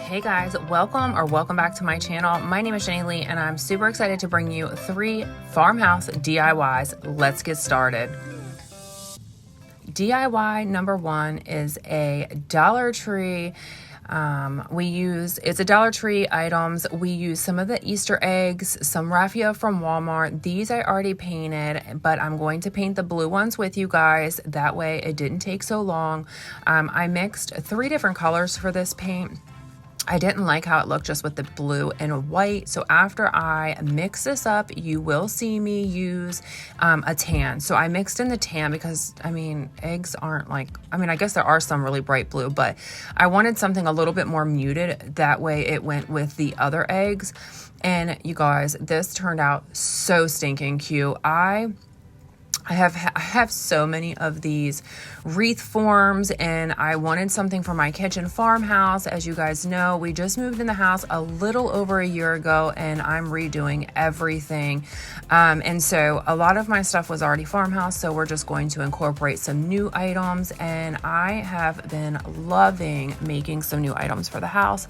Hey guys, welcome back to my channel. My name is JennyLeigh and I'm super excited to bring you 3 farmhouse DIYs. Let's get started. DIY number 1 is a Dollar Tree. It's a Dollar Tree items. We use some of the Easter eggs, some raffia from Walmart. These I already painted, but I'm going to paint the blue ones with you guys. That way it didn't take so long. I mixed 3 different colors for this paint. I didn't like how it looked just with the blue and white. So after I mix this up, you will see me use a tan. So I mixed in the tan because, eggs aren't like, I guess there are some really bright blue, but I wanted something a little bit more muted. That way it went with the other eggs. And you guys, this turned out so stinking cute. I have so many of these wreath forms, and I wanted something for my kitchen farmhouse. As you guys know, we just moved in the house a little over a year ago, and I'm redoing everything. And so a lot of my stuff was already farmhouse, so we're just going to incorporate some new items, and I have been loving making some new items for the house.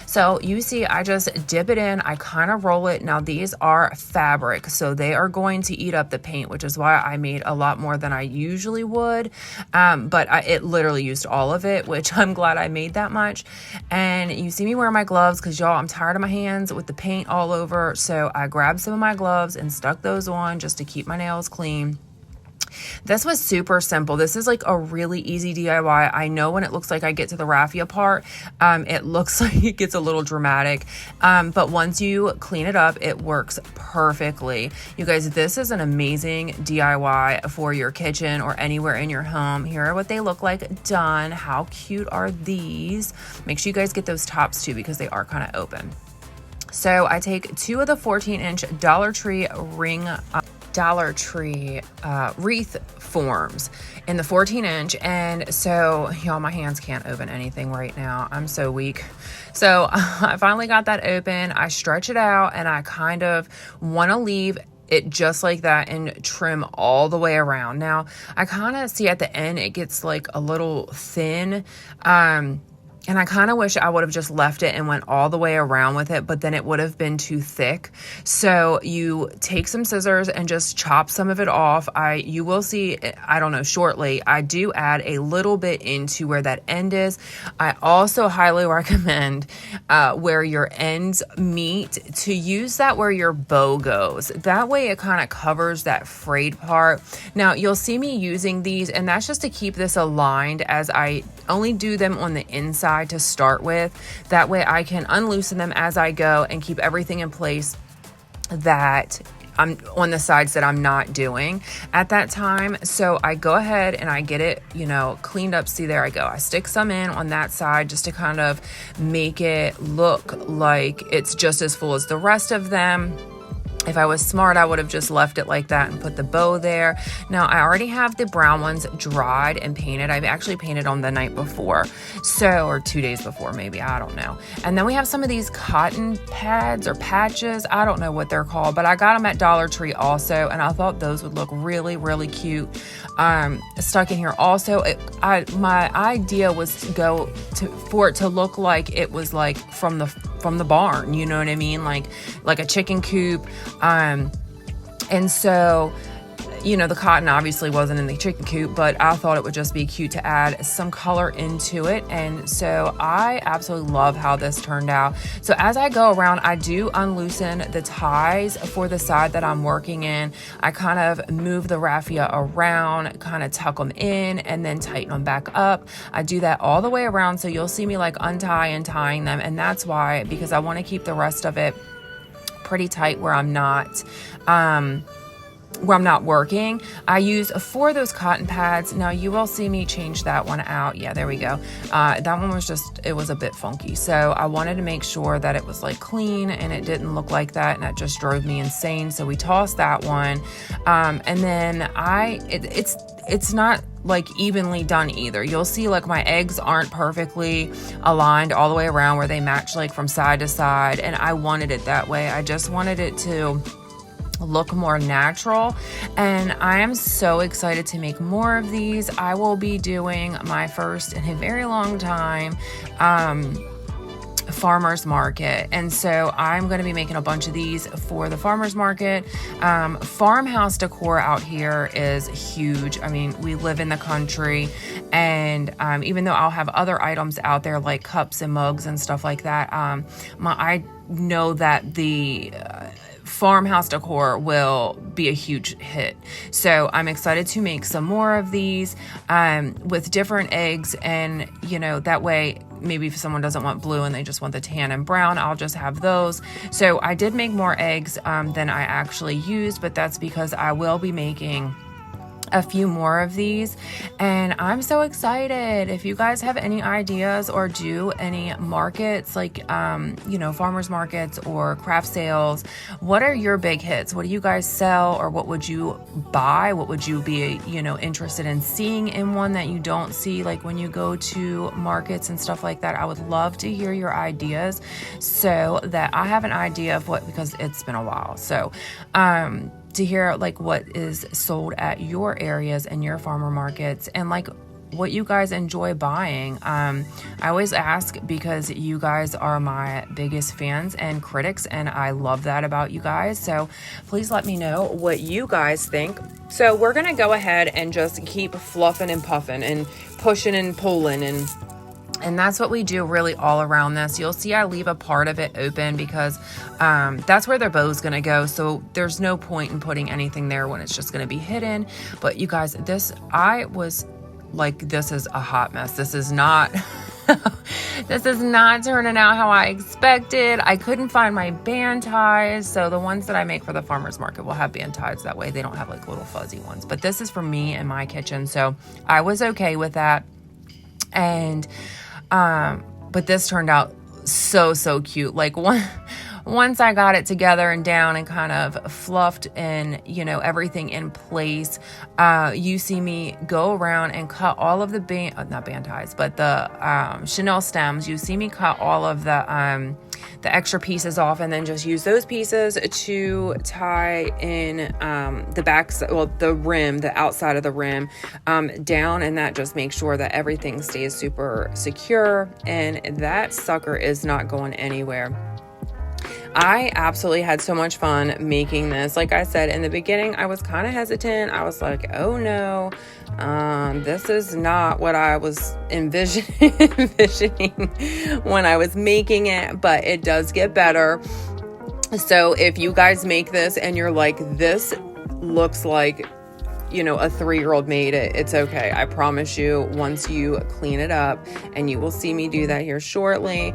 So you see, I just dip it in, I kind of roll it. Now these are fabric, so they are going to eat up the paint, which is why I made a lot more than I usually would. But it literally used all of it, which I'm glad I made that much. And you see me wear my gloves because y'all, I'm tired of my hands with the paint all over. So I grabbed some of my gloves and stuck those on just to keep my nails clean. This was super simple. This is like a really easy DIY. I know when it looks like I get to the raffia part, it looks like it gets a little dramatic. But once you clean it up, it works perfectly. You guys, this is an amazing DIY for your kitchen or anywhere in your home. Here are what they look like done. How cute are these? Make sure you guys get those tops too because they are kind of open. So I take 2 of the 14-inch Dollar Tree wreath forms in the 14-inch, and so y'all, my hands can't open anything right now. I'm so weak. So I finally got that open. I stretch it out, and I kind of want to leave it just like that and trim all the way around. Now I kind of see at the end it gets like a little thin, and I kind of wish I would have just left it and went all the way around with it, but then it would have been too thick. So you take some scissors and just chop some of it off. You will see, I don't know, shortly, I do add a little bit into where that end is. I also highly recommend where your ends meet to use that where your bow goes. That way it kind of covers that frayed part. Now you'll see me using these, and that's just to keep this aligned as I only do them on the inside to start with. That way I can unloosen them as I go and keep everything in place that I'm on the sides that I'm not doing at that time. So I go ahead and I get it, cleaned up. See, there I go. I stick some in on that side just to kind of make it look like it's just as full as the rest of them. If I was smart, I would have just left it like that and put the bow there. Now, I already have the brown ones dried and painted. I've actually painted on the night before, or 2 days before, maybe, I don't know. And then we have some of these cotton pads or patches. I don't know what they're called, but I got them at Dollar Tree also, and I thought those would look really, really cute stuck in here. Also, my idea was for it to look like it was like from the barn, you know what I mean? Like a chicken coop. And so, the cotton obviously wasn't in the chicken coop, but I thought it would just be cute to add some color into it. And so I absolutely love how this turned out. So as I go around, I do unloosen the ties for the side that I'm working in. I kind of move the raffia around, kind of tuck them in, and then tighten them back up. I do that all the way around. So you'll see me like untie and tying them. And that's why, because I want to keep the rest of it pretty tight where I'm not working. I use 4 of those cotton pads. Now you will see me change that one out. Yeah, there we go. That one was it was a bit funky. So I wanted to make sure that it was like clean and it didn't look like that. And that just drove me insane. So we tossed that one. And then it's not like evenly done either. You'll see like my eggs aren't perfectly aligned all the way around where they match like from side to side. And I wanted it that way. I just wanted it to look more natural, and I am so excited to make more of these. I will be doing my first in a very long time farmer's market. And so I'm going to be making a bunch of these for the farmer's market. Farmhouse decor out here is huge. I mean, we live in the country, and even though I'll have other items out there like cups and mugs and stuff like that, I know that the farmhouse decor will be a huge hit. So I'm excited to make some more of these with different eggs, and that way maybe if someone doesn't want blue and they just want the tan and brown, I'll just have those. So I did make more eggs than I actually used, but that's because I will be making a few more of these, and I'm so excited. If you guys have any ideas or do any markets like farmers markets or craft sales, what are your big hits? What do you guys sell, or what would you buy? What would you be interested in seeing in one that you don't see, like when you go to markets and stuff like that? I would love to hear your ideas so that I have an idea of what, because it's been a while. So to hear like what is sold at your areas and your farmer markets, and like what you guys enjoy buying. I always ask because you guys are my biggest fans and critics, and I love that about you guys. So please let me know what you guys think. So we're gonna go ahead and just keep fluffing and puffing and pushing and pulling, and that's what we do really all around this. You'll see I leave a part of it open because that's where their bow's going to go. So there's no point in putting anything there when it's just going to be hidden. But you guys, I was like, this is a hot mess. This is not, this is not turning out how I expected. I couldn't find my band ties. So the ones that I make for the farmer's market will have band ties. That way they don't have like little fuzzy ones. But this is for me in my kitchen. So I was okay with that. And but this turned out so cute. Like once I got it together and down and kind of fluffed and, everything in place, you see me go around and cut all of the not band ties, but the Chanel stems. You see me cut all of the extra pieces off, and then just use those pieces to tie in the back, the rim, the outside of the rim down, and that just makes sure that everything stays super secure, and that sucker is not going anywhere. I absolutely had so much fun making this. Like I said in the beginning, I was kind of hesitant. I was like, oh no, this is not what I was envisioning when I was making it, but it does get better. So if you guys make this and you're like, this looks like a 3-year-old made it, it's okay. I promise you, once you clean it up, and you will see me do that here shortly,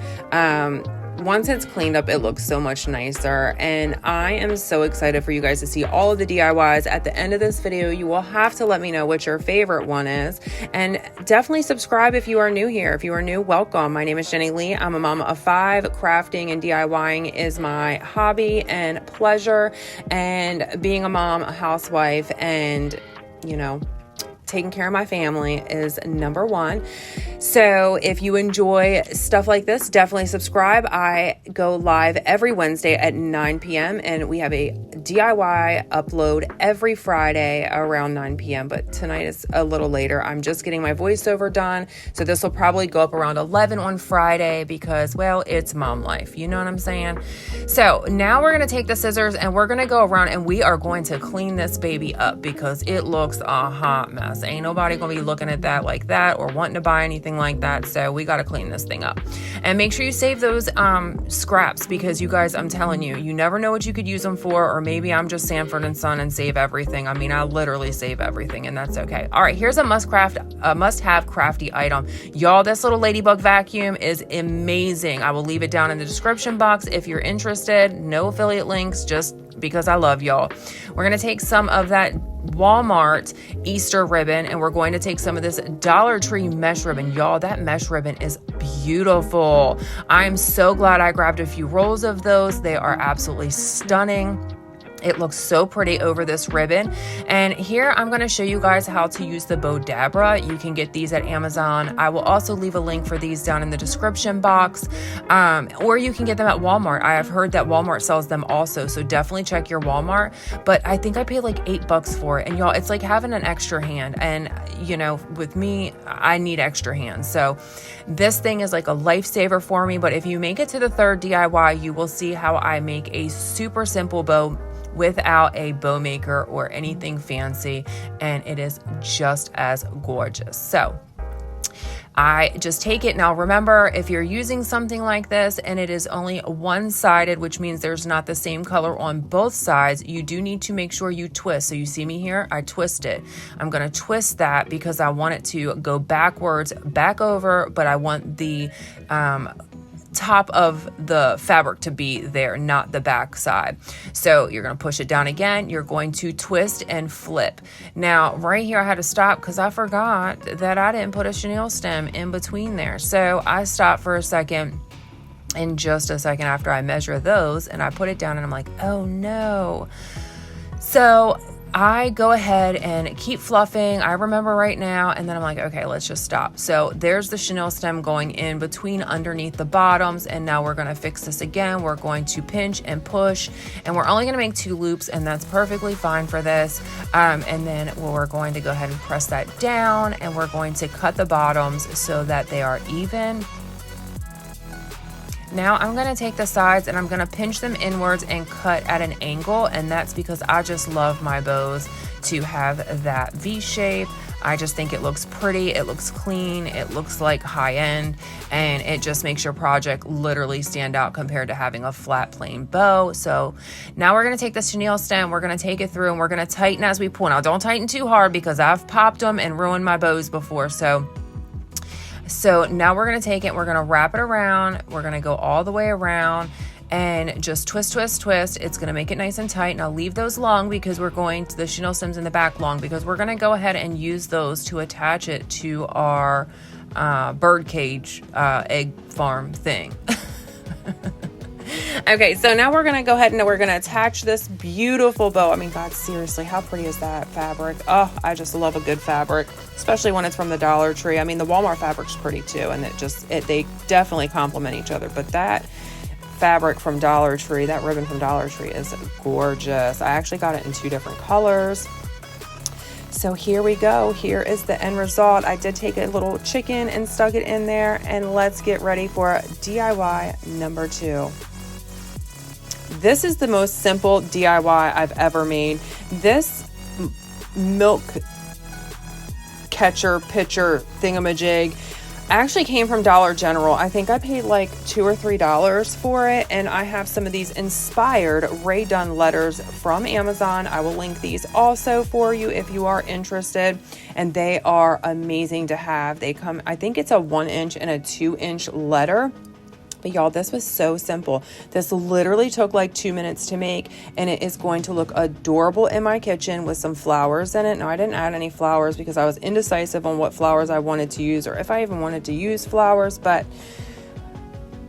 once it's cleaned up, it looks so much nicer. And I am so excited for you guys to see all of the DIYs. At the end of this video, you will have to let me know what your favorite one is. And definitely subscribe if you are new here. If you are new, welcome. My name is JennyLeigh. I'm a mama of 5. Crafting and DIYing is my hobby and pleasure. And being a mom, a housewife, and, taking care of my family is number one. So if you enjoy stuff like this, definitely subscribe. I go live every Wednesday at 9 p.m. and we have a DIY upload every Friday around 9 p.m. But tonight is a little later. I'm just getting my voiceover done. So this will probably go up around 11 on Friday because, well, it's mom life. You know what I'm saying? So now we're going to take the scissors and we're going to go around and we are going to clean this baby up because it looks a hot mess. Ain't nobody going to be looking at that like that or wanting to buy anything like that. So we got to clean this thing up. And make sure you save those scraps because you guys, I'm telling you, you never know what you could use them for, or maybe I'm just Sanford and Son and save everything. I mean, I literally save everything and that's okay. All right, here's a must-have crafty item. Y'all, this little ladybug vacuum is amazing. I will leave it down in the description box if you're interested. No affiliate links, just because I love y'all. We're going to take some of that Walmart Easter ribbon and we're going to take some of this Dollar Tree mesh ribbon. Y'all, that mesh ribbon is beautiful. I'm so glad I grabbed a few rolls of those. They are absolutely stunning. It looks so pretty over this ribbon. And here I'm going to show you guys how to use the Bodabra. You can get these at Amazon. I will also leave a link for these down in the description box. Or you can get them at Walmart. I have heard that Walmart sells them also, so definitely check your Walmart. But I think I paid like $8 for it. And y'all, it's like having an extra hand. And you know, with me, I need extra hands. So this thing is like a lifesaver for me. But if you make it to the third DIY, you will see how I make a super simple bow without a bow maker or anything fancy, and it is just as gorgeous. So I just take it. Now remember, if you're using something like this and it is only one-sided, which means there's not the same color on both sides, you do need to make sure you twist. So you see me here, I twist it. I'm going to twist that because I want it to go backwards, back over, but I want the top of the fabric to be there, not the back side. So you're going to push it down again. You're going to twist and flip. Now right here I had to stop because I forgot that I didn't put a chenille stem in between there. So I stopped for a second, and just a second after I measure those and I put it down and I'm like, oh no. So I go ahead and keep fluffing. I remember right now, and then I'm like, okay, let's just stop. So there's the chenille stem going in between underneath the bottoms, and now we're going to fix this again. We're going to pinch and push, and we're only going to make 2 loops, and that's perfectly fine for this. And then we're going to go ahead and press that down, and we're going to cut the bottoms so that they are even. Now I'm going to take the sides and I'm going to pinch them inwards and cut at an angle, and that's because I just love my bows to have that V shape. I just think it looks pretty, it looks clean, it looks like high end, and it just makes your project literally stand out compared to having a flat plain bow. So now we're going to take the chenille stem, we're going to take it through, and we're going to tighten as we pull. Now don't tighten too hard because I've popped them and ruined my bows before. So now we're going to take it, we're going to wrap it around, we're going to go all the way around and just twist, twist, twist. It's going to make it nice and tight. And I'll leave those long because we're going to the chenille stems in the back long because we're going to go ahead and use those to attach it to our bird cage egg farm thing. Okay, so now we're going to go ahead and we're going to attach this beautiful bow. I mean, God, seriously, how pretty is that fabric? Oh, I just love a good fabric, especially when it's from the Dollar Tree. I mean, the Walmart fabric's pretty too, and they definitely complement each other. But that fabric from Dollar Tree, that ribbon from Dollar Tree is gorgeous. I actually got it in 2 different colors. So here we go. Here is the end result. I did take a little chicken and stuck it in there, and let's get ready for DIY number 2. This is the most simple DIY I've ever made. This milk catcher pitcher thingamajig actually came from Dollar General. I think I paid like $2 or $3 for it, and I have some of these inspired Rae Dunn letters from Amazon. I will link these also for you if you are interested, and they are amazing to have. They come, I think it's a 1-inch and a 2-inch letter. But y'all, this was so simple. This literally took like 2 minutes to make, and it is going to look adorable in my kitchen with some flowers in it. Now, I didn't add any flowers because I was indecisive on what flowers I wanted to use or if I even wanted to use flowers, but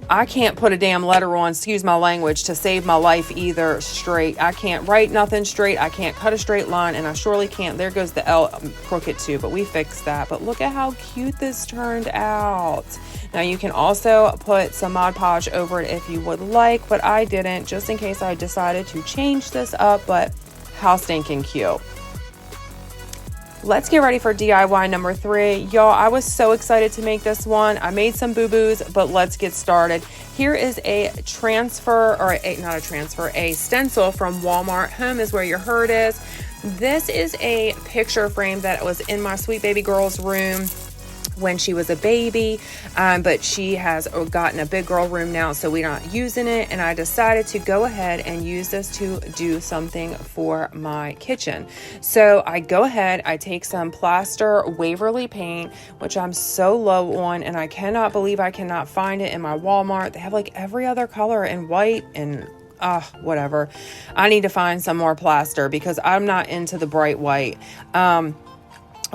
I can't put a damn letter on, excuse my language, to save my life either straight. I can't write nothing straight. I can't cut a straight line, and I surely can't. There goes the L crooked too, but we fixed that. But look at how cute this turned out. Now you can also put some Mod Podge over it if you would like, but I didn't, just in case I decided to change this up. But how stinking cute. Let's get ready for DIY number 3. Y'all, I was so excited to make this one. I made some boo-boos, but let's get started. Here is a transfer, or a stencil from Walmart. Home is where your hurt is. This is a picture frame that was in my sweet baby girl's room when she was a baby, but she has gotten a big girl room now, so we're not using it, and I decided to go ahead and use this to do something for my kitchen. So I go ahead, I take some plaster Waverly paint, which I'm so low on, and I cannot believe I cannot find it in my Walmart. They have like every other color in white and whatever. I need to find some more plaster because I'm not into the bright white.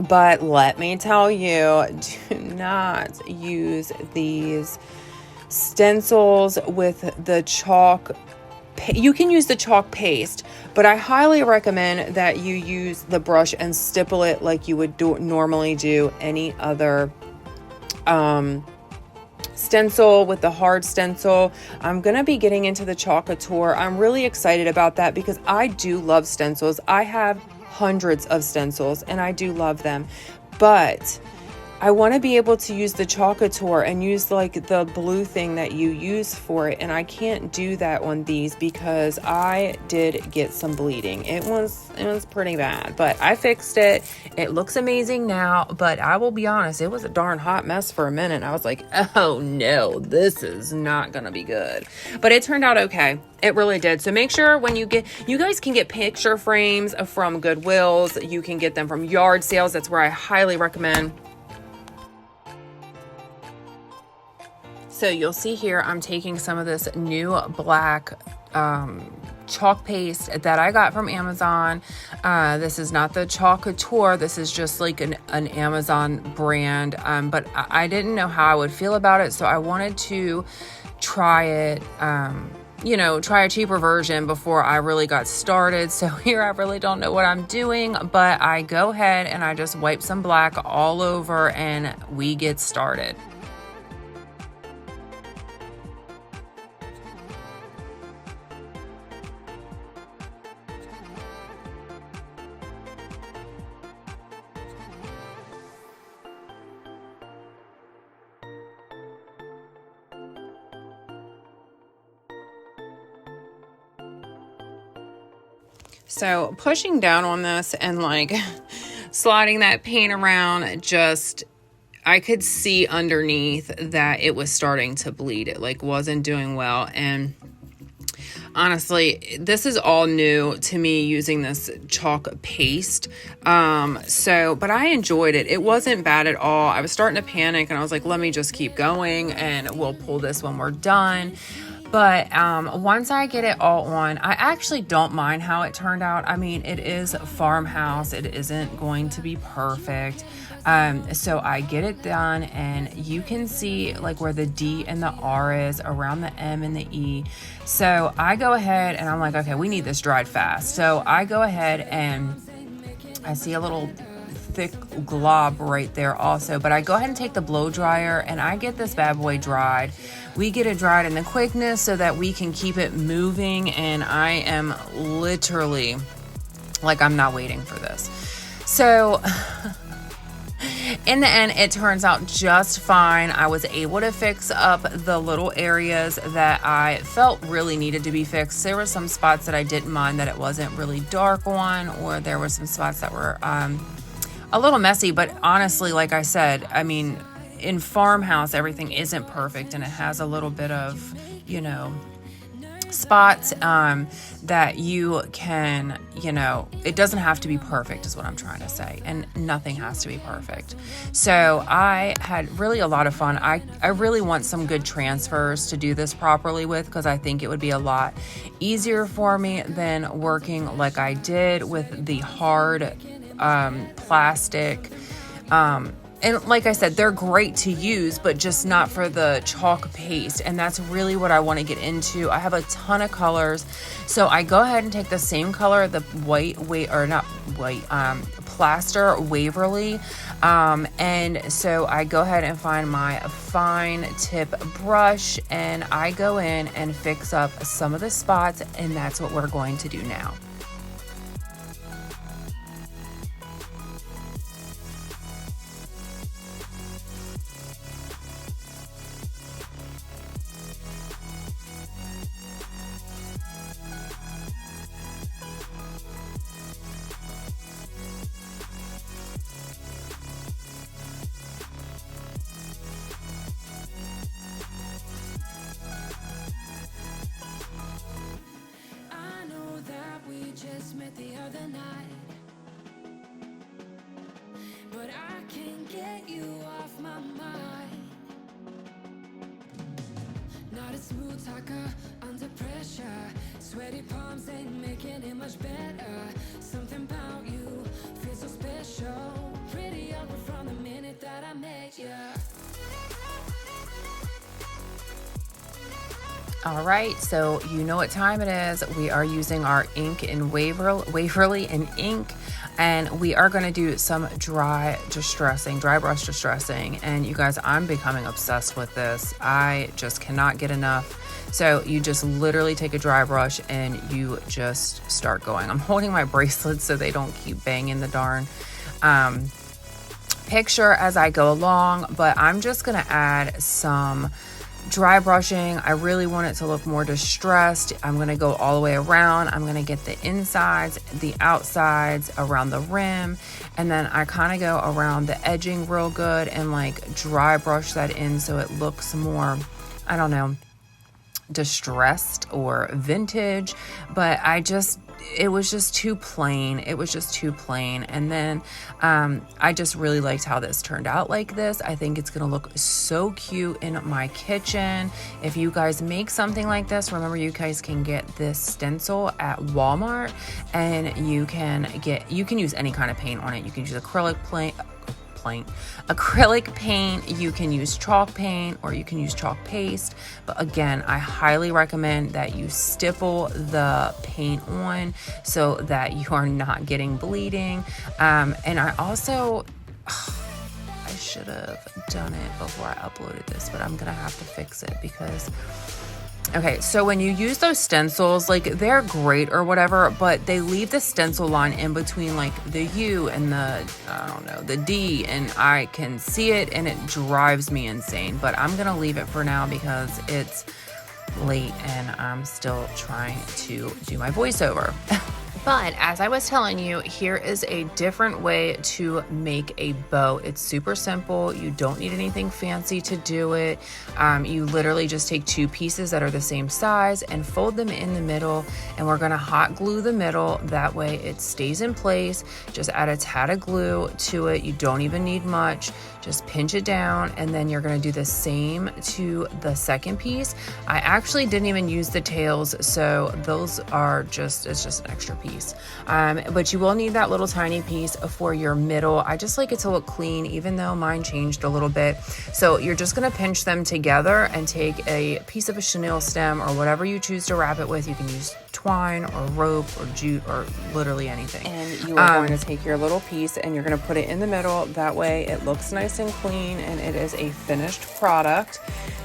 But let me tell you, do not use these stencils with the chalk you can use the chalk paste, but I highly recommend that you use the brush and stipple it like you would normally do any other stencil with the hard stencil. I'm going to be getting into the Chalkator. I'm really excited about that because I do love stencils. I have hundreds of stencils and I do love them, but I want to be able to use the Chalkator and use like the blue thing that you use for it. And I can't do that on these because I did get some bleeding. It was pretty bad, but I fixed it. It looks amazing now, but I will be honest, it was a darn hot mess for a minute. I was like, oh no, this is not going to be good, but it turned out okay. It really did. So make sure when you guys can get picture frames from Goodwills. You can get them from yard sales. That's where I highly recommend. So you'll see here, I'm taking some of this new black chalk paste that I got from Amazon. This is not the Chalkator. This is just like an Amazon brand. But I didn't know how I would feel about it. So I wanted to try it, try a cheaper version before I really got started. So here I really don't know what I'm doing, but I go ahead and I just wipe some black all over and we get started. So pushing down on this and like sliding that paint around, I could see underneath that it was starting to bleed. It like wasn't doing well. And honestly, this is all new to me using this chalk paste. But I enjoyed it. It wasn't bad at all. I was starting to panic and I was like, let me just keep going and we'll pull this when we're done. But once I get it all on, I actually don't mind how it turned out. I mean, it is Farmhouse. It isn't going to be perfect. So I get it done and you can see like where the D and the R is around the M and the E. So I go ahead and I'm like, okay, we need this dried fast. So I go ahead and I see a little thick glob right there also, but I go ahead and take the blow dryer and I get this bad boy dried. We get it dried in the quickness so that we can keep it moving, and I am literally like, I'm not waiting for this. So in the end, it turns out just fine. I was able to fix up the little areas that I felt really needed to be fixed. There were some spots that I didn't mind that it wasn't really dark on, or there were some spots that were a little messy, but honestly, like I said, I mean, in Farmhouse, everything isn't perfect and it has a little bit of, spots that you can, it doesn't have to be perfect is what I'm trying to say. And nothing has to be perfect. So I had really a lot of fun. I really want some good transfers to do this properly with, because I think it would be a lot easier for me than working like I did with the hard plastic. And like I said, they're great to use, but just not for the chalk paste. And that's really what I want to get into. I have a ton of colors. So I go ahead and take the same color, the plaster Waverly. And so I go ahead and find my fine tip brush and I go in and fix up some of the spots. And that's what we're going to do now. Smooth talker under pressure, sweaty palms ain't making it much better. Something about you feels so special, pretty up from the minute that I met you. All right, so you know what time it is. We are using our ink in Waverly and ink, and we are going to do some dry brush distressing. And you guys, I'm becoming obsessed with this. I just cannot get enough. So you just literally take a dry brush and you just start going. I'm holding my bracelets so they don't keep banging the darn picture as I go along, but I'm just going to add some dry brushing. I really want it to look more distressed. I'm going to go all the way around. I'm going to get the insides, the outsides, around the rim, and then I kind of go around the edging real good and like dry brush that in so it looks more, I don't know, distressed or vintage. But it was just too plain. And then I just really liked how this turned out like this. I think it's gonna look so cute in my kitchen. If you guys make something like this, remember you guys can get this stencil at Walmart, and you can use any kind of paint on it. You can use acrylic paint, you can use chalk paint, or you can use chalk paste. But again, I highly recommend that you stipple the paint on so that you are not getting bleeding. And I also, I should have done it before I uploaded this, but I'm gonna have to fix it because okay, so when you use those stencils, like they're great or whatever, but they leave the stencil line in between like the U and the D, and I can see it and it drives me insane. But I'm gonna leave it for now because it's late and I'm still trying to do my voiceover. But as I was telling you, here is a different way to make a bow. It's super simple. You don't need anything fancy to do it. You literally just take two pieces that are the same size and fold them in the middle, and we're gonna hot glue the middle. That way it stays in place. Just add a tad of glue to it. You don't even need much. Just pinch it down, and then you're gonna do the same to the second piece. I actually didn't even use the tails, so those are it's just an extra piece. But you will need that little tiny piece for your middle. I just like it to look clean, even though mine changed a little bit. So you're just gonna pinch them together and take a piece of a chenille stem or whatever you choose to wrap it with. You can use twine or rope or jute or literally anything. And you are going to take your little piece and you're going to put it in the middle. That way it looks nice and clean and it is a finished product.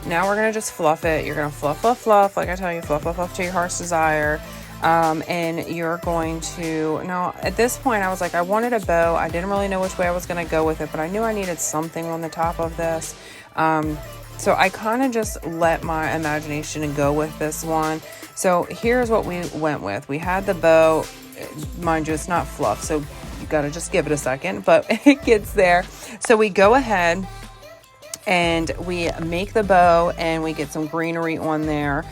Now we're going to just fluff it. You're going to fluff, like I tell you, fluff to your heart's desire. And you're going to, now at this point I was like, I wanted a bow. I didn't really know which way I was going to go with it, but I knew I needed something on the top of this. So I kind of just let my imagination go with this one. So here's what we went with. We had the bow, mind you, it's not fluff, so you got to just give it a second, but it gets there. So we go ahead and we make the bow and we get some greenery on there.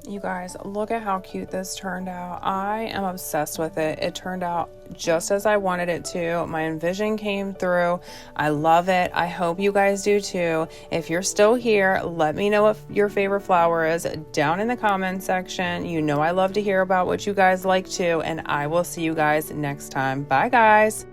You guys, look at how cute this turned out. I am obsessed with it. It turned out just as I wanted it to. My envision came through. I love it. I hope you guys do too. If you're still here, let me know what your favorite flower is down in the comments section. You know I love to hear about what you guys like too, and I will see you guys next time. Bye guys.